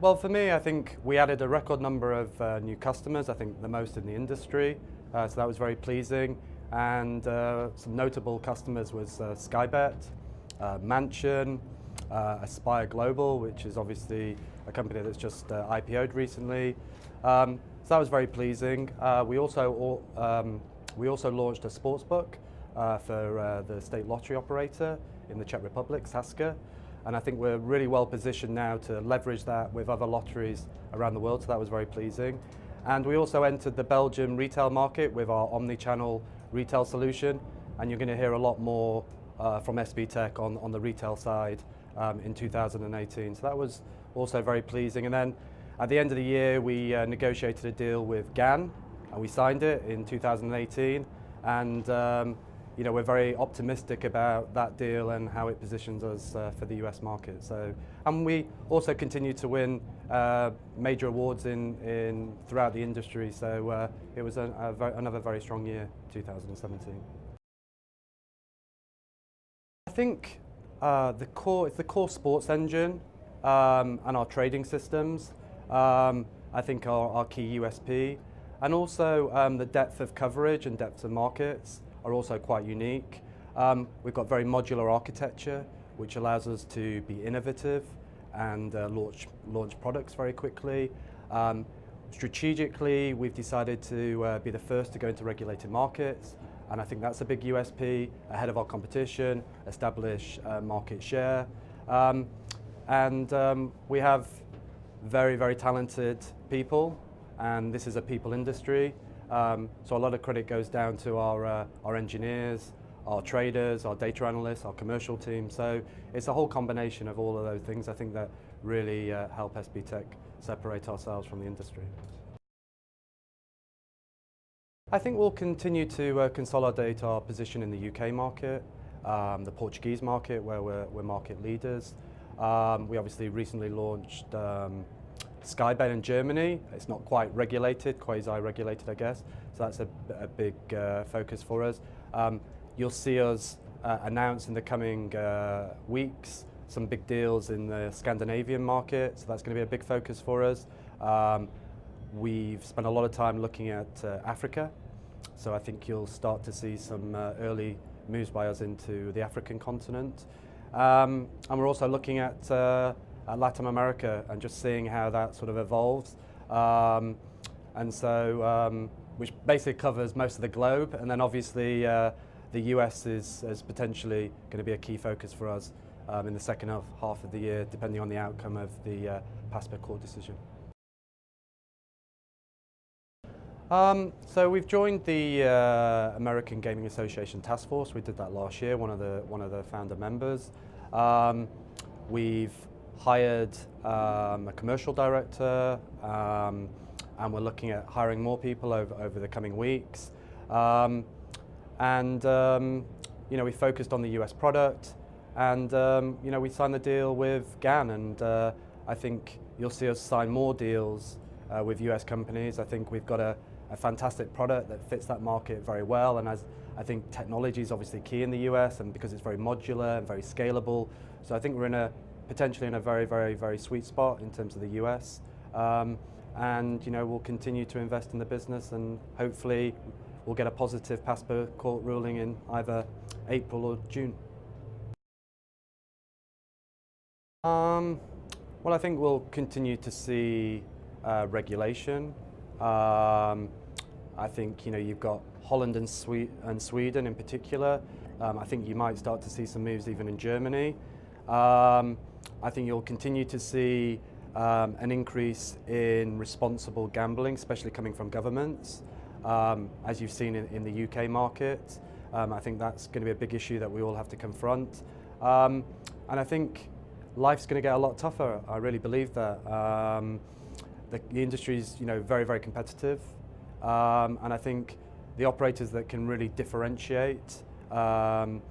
Well, for me, I think we added a record number of new customers, I think the most in the industry, so that was very pleasing. And some notable customers was Skybet, Mansion, Aspire Global, which is obviously a company that's just IPO'd recently. So that was very pleasing. We also launched a sportsbook for the state lottery operator in the Czech Republic, Sazka. And I think we're really well positioned now to leverage that with other lotteries around the world, so that was very pleasing. And we also entered the Belgian retail market with our omni-channel retail solution, and you're going to hear a lot more from SBTech on the retail side in 2018. So that was also very pleasing. And then at the end of the year, we negotiated a deal with GAN, and we signed it in 2018. And you know, we're very optimistic about that deal and how it positions us for the US market. So, and we also continue to win major awards throughout the industry. So it was another very strong year, 2017. I think it's the core sports engine and our trading systems. I think our key USP, and also the depth of coverage and depth of markets are also quite unique. We've got very modular architecture, which allows us to be innovative and launch products very quickly. Strategically, we've decided to be the first to go into regulated markets, and I think that's a big USP, ahead of our competition, establish market share. We have very, very talented people, and this is a people industry. So a lot of credit goes down to our engineers, our traders, our data analysts, our commercial team. So it's a whole combination of all of those things, I think, that really help SBTech separate ourselves from the industry. I think we'll continue to consolidate our position in the UK market, the Portuguese market, where we're market leaders. We obviously recently launched Skybet in Germany. It's not quite regulated, quasi-regulated, I guess. So that's a big focus for us. You'll see us announce in the coming weeks some big deals in the Scandinavian market. So that's going to be a big focus for us. We've spent a lot of time looking at Africa. So I think you'll start to see some early moves by us into the African continent. And we're also looking at Latin America and just seeing how that sort of evolves. Which basically covers most of the globe. And then obviously the US is potentially going to be a key focus for us in the second half of the year, depending on the outcome of the PASPA court decision. So we've joined the American Gaming Association Task Force. We did that last year, one of the founder members. We've hired a commercial director, and we're looking at hiring more people over the coming weeks. You know, we focused on the US product, and you know, we signed the deal with GAN, and I think you'll see us sign more deals with US companies. I think we've got a fantastic product that fits that market very well, and as I think technology is obviously key in the US, and because it's very modular and very scalable. So I think we're potentially in a very, very, very sweet spot in terms of the US. And you know, we'll continue to invest in the business, and hopefully we'll get a positive PASPA court ruling in either April or June. Well, I think we'll continue to see regulation. I think, you know, you've got Holland and Sweden in particular. I think you might start to see some moves even in Germany. I think you'll continue to see an increase in responsible gambling, especially coming from governments, as you've seen in the UK market. I think that's going to be a big issue that we all have to confront. And I think life's going to get a lot tougher. I really believe that. The industry is, you know, very, very competitive. And I think the operators that can really differentiate and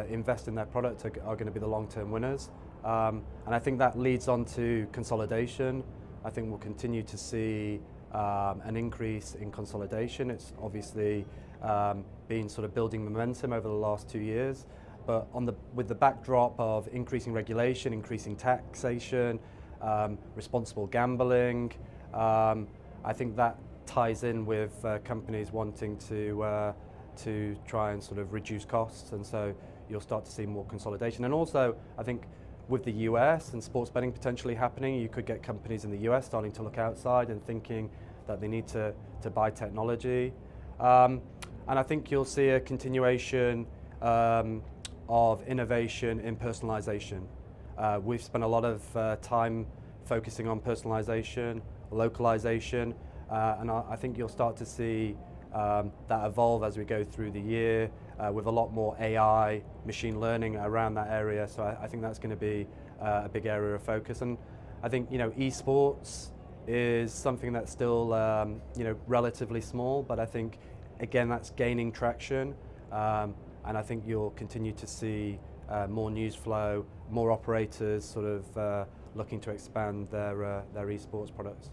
invest in their product are going to be the long-term winners. And I think that leads on to consolidation. I think we'll continue to see an increase in consolidation. It's obviously been sort of building momentum over the last 2 years, but with the backdrop of increasing regulation, increasing taxation, responsible gambling. I think that ties in with companies wanting to try and sort of reduce costs, and so you'll start to see more consolidation. And also, I think with the US and sports betting potentially happening, you could get companies in the US starting to look outside and thinking that they need to buy technology. And I think you'll see a continuation of innovation in personalization. We've spent a lot of time focusing on personalization, localization, and I think you'll start to see that evolve as we go through the year with a lot more AI, machine learning around that area. So I think that's going to be a big area of focus. And I think, esports is something that's still, relatively small, but I think, again, that's gaining traction. And I think you'll continue to see more news flow, more operators sort of looking to expand their esports products.